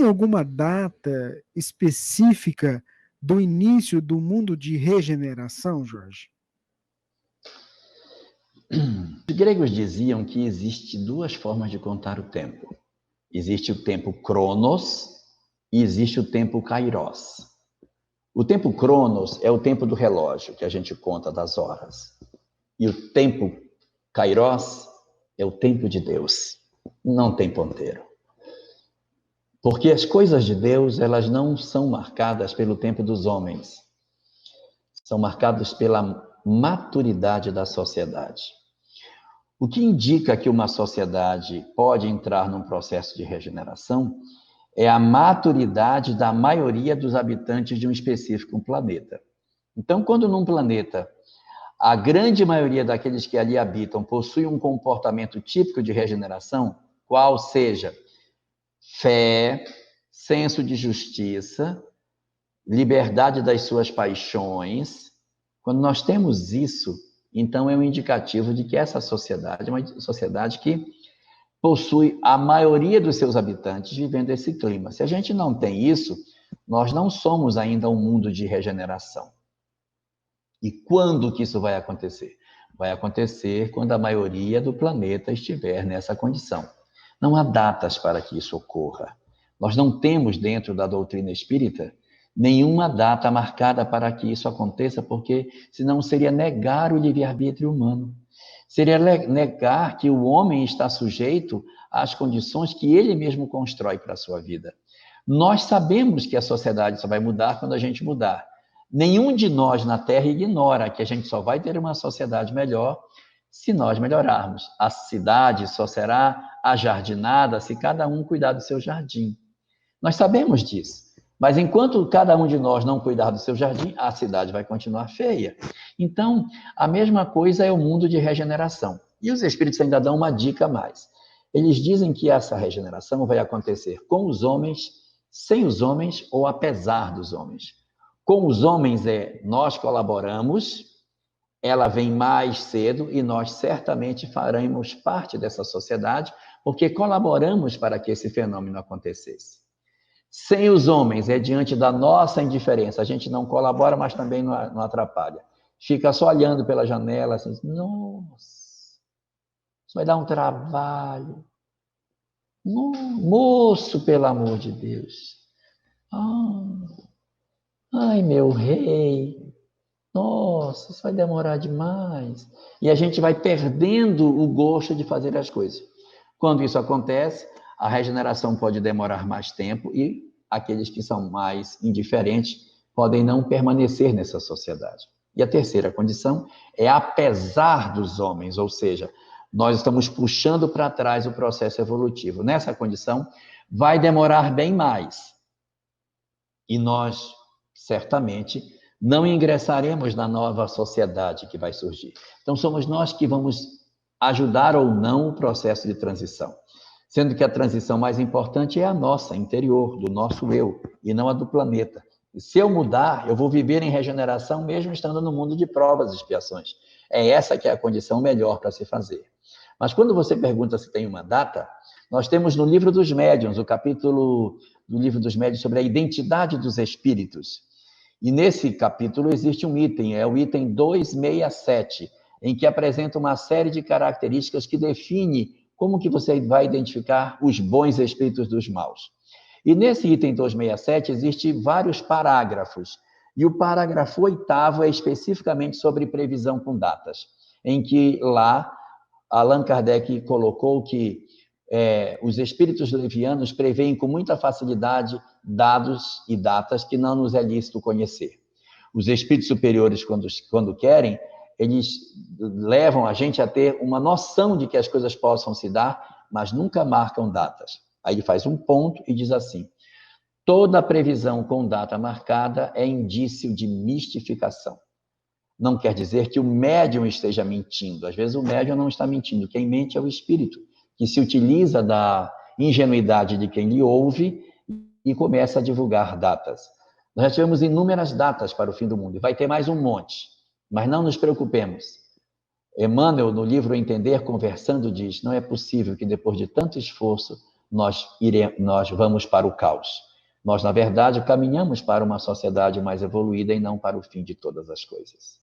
tem alguma data específica do início do mundo de regeneração, Jorge? Os gregos diziam que existe duas formas de contar o tempo. Existe o tempo Cronos e existe o tempo Kairos. O tempo Cronos é o tempo do relógio, que a gente conta das horas. E o tempo Kairos é o tempo de Deus. Não tem ponteiro. Porque as coisas de Deus, elas não são marcadas pelo tempo dos homens. São marcadas pela maturidade da sociedade. O que indica que uma sociedade pode entrar num processo de regeneração é a maturidade da maioria dos habitantes de um específico planeta. Então, quando num planeta a grande maioria daqueles que ali habitam possui um comportamento típico de regeneração, qual seja fé, senso de justiça, liberdade das suas paixões, quando nós temos isso, então é um indicativo de que essa sociedade é uma sociedade que possui a maioria dos seus habitantes vivendo esse clima. Se a gente não tem isso, nós não somos ainda um mundo de regeneração. E quando que isso vai acontecer? Vai acontecer quando a maioria do planeta estiver nessa condição. Não há datas para que isso ocorra. Nós não temos dentro da doutrina espírita nenhuma data marcada para que isso aconteça, porque senão seria negar o livre-arbítrio humano. Seria negar que o homem está sujeito às condições que ele mesmo constrói para a sua vida. Nós sabemos que a sociedade só vai mudar quando a gente mudar. Nenhum de nós na Terra ignora que a gente só vai ter uma sociedade melhor se nós melhorarmos. A cidade só será ajardinada se cada um cuidar do seu jardim. Nós sabemos disso. Mas enquanto cada um de nós não cuidar do seu jardim, a cidade vai continuar feia. Então, a mesma coisa é o mundo de regeneração. E os espíritos ainda dão uma dica a mais. Eles dizem que essa regeneração vai acontecer com os homens, sem os homens ou apesar dos homens. Com os homens nós colaboramos, ela vem mais cedo e nós certamente faremos parte dessa sociedade, porque colaboramos para que esse fenômeno acontecesse. Sem os homens, é diante da nossa indiferença. A gente não colabora, mas também não atrapalha. Fica só olhando pela janela, assim, nossa, isso vai dar um trabalho. Moço, pelo amor de Deus. Ai, meu rei. Nossa, isso vai demorar demais. E a gente vai perdendo o gosto de fazer as coisas. Quando isso acontece, a regeneração pode demorar mais tempo e aqueles que são mais indiferentes podem não permanecer nessa sociedade. E a terceira condição é apesar dos homens, ou seja, nós estamos puxando para trás o processo evolutivo. Nessa condição, vai demorar bem mais. E nós, certamente, não ingressaremos na nova sociedade que vai surgir. Então, somos nós que vamos ajudar ou não o processo de transição. Sendo que a transição mais importante é a nossa, interior, do nosso eu, e não a do planeta. E se eu mudar, eu vou viver em regeneração mesmo estando no mundo de provas e expiações. É essa que é a condição melhor para se fazer. Mas quando você pergunta se tem uma data, nós temos no Livro dos Médiuns, o capítulo do Livro dos Médiuns sobre a identidade dos espíritos. E nesse capítulo existe um item, é o item 267, em que apresenta uma série de características que define como que você vai identificar os bons espíritos dos maus. E nesse item 267 existem vários parágrafos. E o parágrafo 8º é especificamente sobre previsão com datas, em que lá Allan Kardec colocou que os espíritos levianos preveem com muita facilidade dados e datas que não nos é lícito conhecer. Os espíritos superiores, quando querem, eles levam a gente a ter uma noção de que as coisas possam se dar, mas nunca marcam datas. Aí ele faz um ponto e diz assim: toda previsão com data marcada é indício de mistificação. Não quer dizer que o médium esteja mentindo. Às vezes o médium não está mentindo. Quem mente é o espírito, que se utiliza da ingenuidade de quem lhe ouve e começa a divulgar datas. Nós já tivemos inúmeras datas para o fim do mundo, e vai ter mais um monte, mas não nos preocupemos. Emmanuel, no livro Entender Conversando, diz: não é possível que depois de tanto esforço nós vamos para o caos. Nós, na verdade, caminhamos para uma sociedade mais evoluída e não para o fim de todas as coisas.